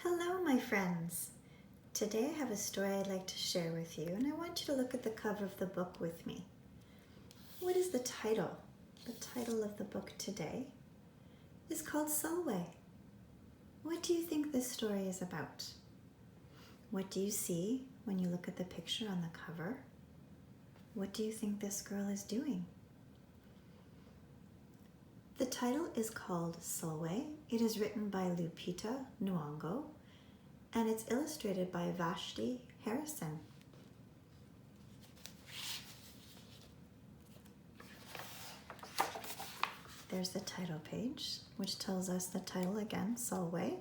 Hello, my friends. Today I have a story I'd like to share with you, and I want you to look at the cover of the book with me. What is the title? The title of the book today is called Sulwe. What do you think this story is about? What do you see when you look at the picture on the cover? What do you think this girl is doing? The title is called Sulwe. It is written by Lupita Nyong'o, and it's illustrated by Vashti Harrison. There's the title page, which tells us the title again, Sulwe,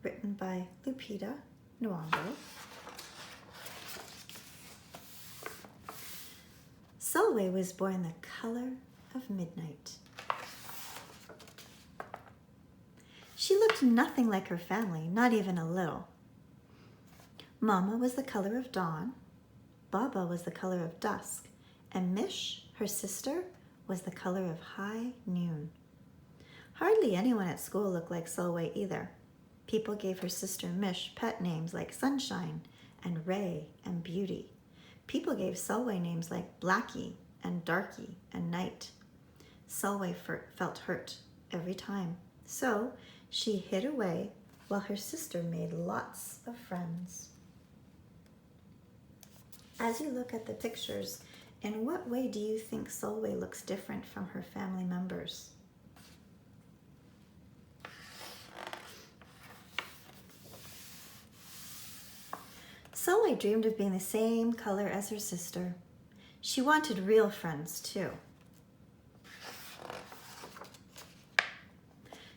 written by Lupita Nyong'o. Sulwe was born the color of midnight. She looked nothing like her family, not even a little. Mama was the color of dawn, Baba was the color of dusk, and Mish, her sister, was the color of high noon. Hardly anyone at school looked like Sulwe either. People gave her sister Mish pet names like Sunshine and Ray and Beauty. People gave Sulwe names like Blackie and Darky and Night. Sulwe felt hurt every time, so she hid away while her sister made lots of friends. As you look at the pictures, in what way do you think Sulwe looks different from her family members? Sulwe dreamed of being the same color as her sister. She wanted real friends too.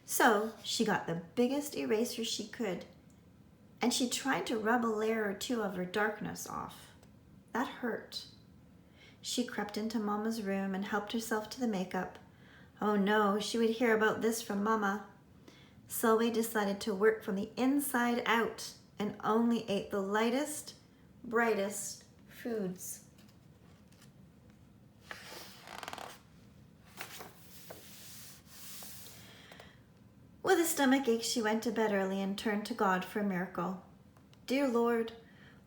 So she got the biggest eraser she could, and she tried to rub a layer or two of her darkness off. That hurt. She crept into Mama's room and helped herself to the makeup. Oh no, she would hear about this from Mama. Sulwe decided to work from the inside out and only ate the lightest, brightest foods. With a stomach ache, she went to bed early and turned to God for a miracle. Dear Lord,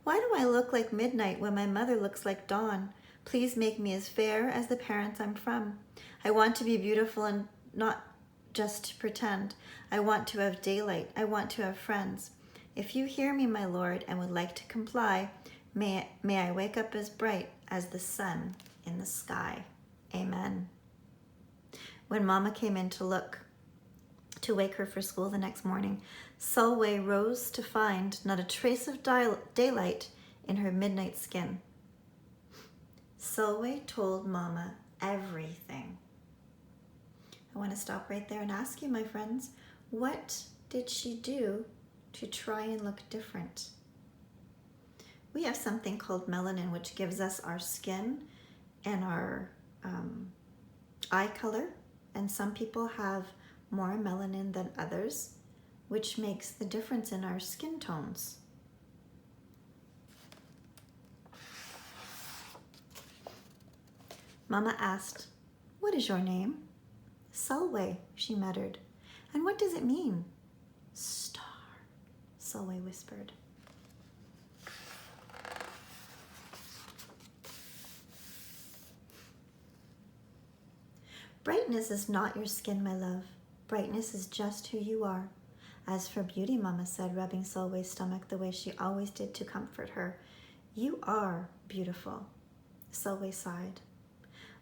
why do I look like midnight when my mother looks like dawn? Please make me as fair as the parents I'm from. I want to be beautiful and not just to pretend. I want to have daylight. I want to have friends. If you hear me, my Lord, and would like to comply, may I wake up as bright as the sun in the sky. Amen. When Mama came in to wake her for school the next morning, Sulwe rose to find not a trace of daylight in her midnight skin. Sulwe told Mama everything. I want to stop right there and ask you, my friends, what did she do to try and look different? We have something called melanin, which gives us our skin and our eye color, and some people have more melanin than others, which makes the difference in our skin tones. Mama asked, "What is your name?" "Sulwe," she muttered. "And what does it mean?" "Star," Sulwe whispered. Brightness is not your skin, my love. Brightness is just who you are. As for beauty, Mama said, rubbing Sulwe's stomach the way she always did to comfort her, you are beautiful. Sulwe sighed.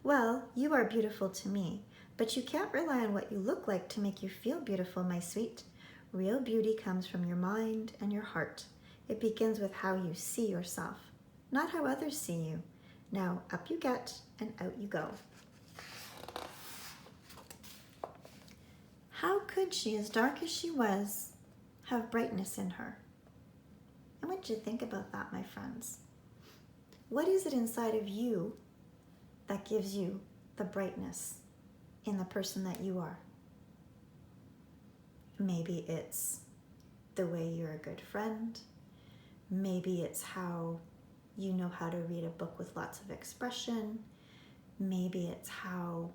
Well, you are beautiful to me, but you can't rely on what you look like to make you feel beautiful, my sweet. Real beauty comes from your mind and your heart. It begins with how you see yourself, not how others see you. Now up you get and out you go. How could she, as dark as she was, have brightness in her? I want you to think about that, my friends. What is it inside of you that gives you the brightness in the person that you are? Maybe it's the way you're a good friend. Maybe it's how you know how to read a book with lots of expression. Maybe it's how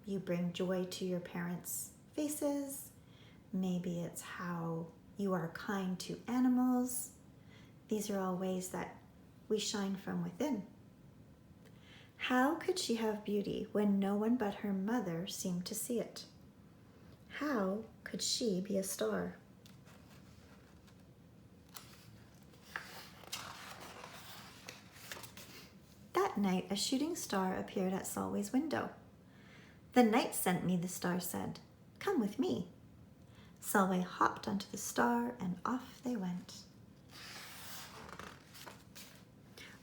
you bring joy to your parents' faces. Maybe it's how You are kind to animals. These are all ways that we shine from within. How could she have beauty when no one but her mother seemed to see it? How could she be a star? That night, a shooting star appeared at Sulwe's window. "The night sent me," the star said. "Come with me." Sulwe hopped onto the star and off they went.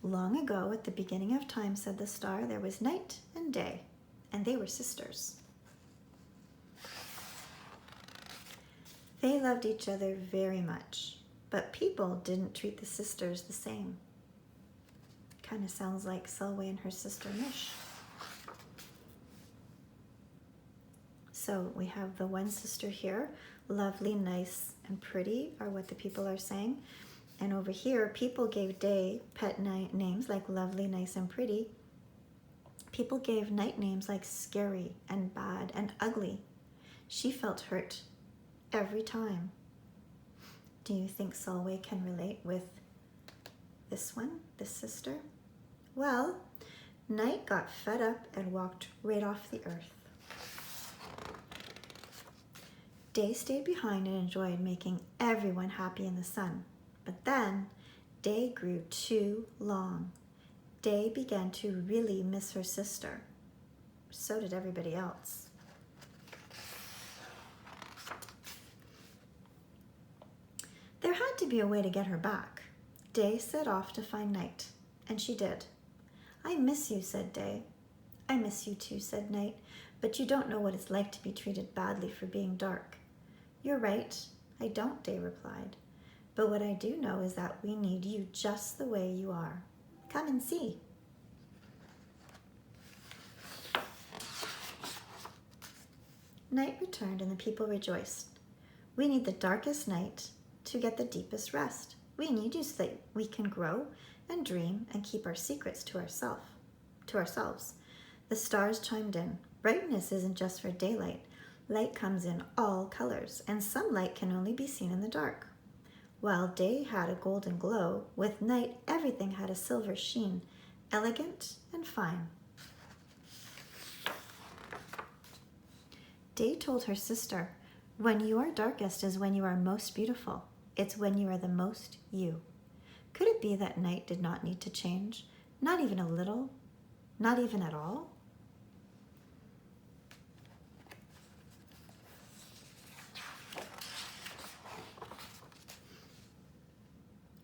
Long ago, at the beginning of time, said the star, there was night and day, and they were sisters. They loved each other very much, but people didn't treat the sisters the same. Kind of sounds like Sulwe and her sister Mish. So we have the one sister here, lovely, nice, and pretty are what the people are saying. And over here, people gave day pet names like lovely, nice, and pretty. People gave night names like scary and bad and ugly. She felt hurt every time. Do you think Sulwe can relate with this one, this sister? Well, night got fed up and walked right off the earth. Day stayed behind and enjoyed making everyone happy in the sun. But then, day grew too long. Day began to really miss her sister. So did everybody else. There had to be a way to get her back. Day set off to find Night, and she did. "I miss you," said Day. "I miss you too," said Night, "but you don't know what it's like to be treated badly for being dark." "You're right, I don't," Day replied. "But what I do know is that we need you just the way you are. Come and see." Night returned and the people rejoiced. "We need the darkest night to get the deepest rest. We need you so that we can grow and dream and keep our secrets to ourselves. The stars chimed in. "Brightness isn't just for daylight. Light comes in all colors, and some light can only be seen in the dark." While day had a golden glow, with night everything had a silver sheen, elegant and fine. Day told her sister, "When you are darkest is when you are most beautiful. It's when you are the most you." Could it be that night did not need to change? Not even a little? Not even at all?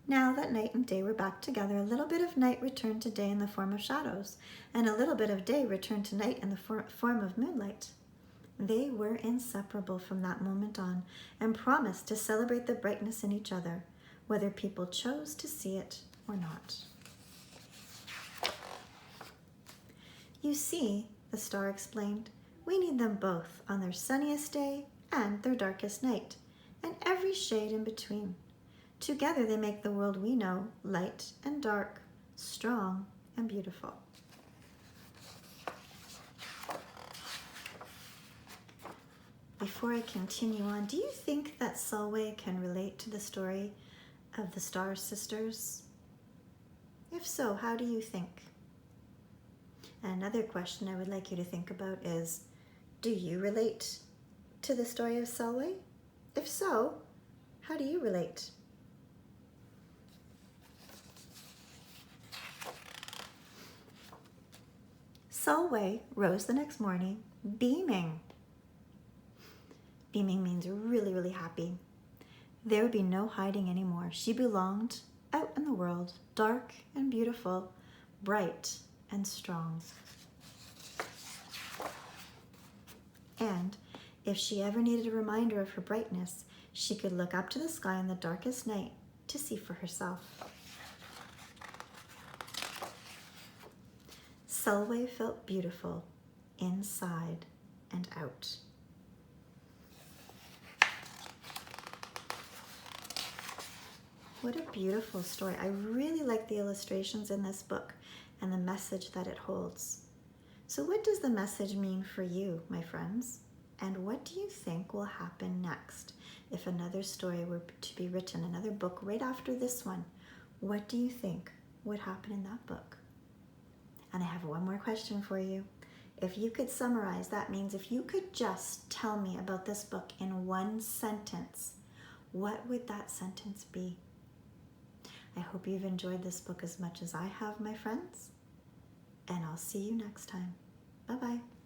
Now that night and day were back together, a little bit of night returned to day in the form of shadows, and a little bit of day returned to night in the form of moonlight. They were inseparable from that moment on, and promised to celebrate the brightness in each other, whether people chose to see it or not. "You see," the star explained, "we need them both on their sunniest day and their darkest night, and every shade in between. Together they make the world we know light and dark, strong and beautiful." Before I continue on, do you think that Sulwe can relate to the story of the Star Sisters? If so, how do you think? And another question I would like you to think about is, do you relate to the story of Sulwe? If so, how do you relate? Sulwe rose the next morning beaming. Beaming means really, really happy. There would be no hiding anymore. She belonged out in the world, dark and beautiful, bright and strong. And if she ever needed a reminder of her brightness, she could look up to the sky in the darkest night to see for herself. Sulwe felt beautiful inside and out. What a beautiful story. I really like the illustrations in this book and the message that it holds. So what does the message mean for you, my friends? And what do you think will happen next? If another story were to be written, another book right after this one, what do you think would happen in that book? And I have one more question for you. If you could summarize, that means if you could just tell me about this book in one sentence, what would that sentence be? I hope you've enjoyed this book as much as I have, my friends, and I'll see you next time. Bye-bye.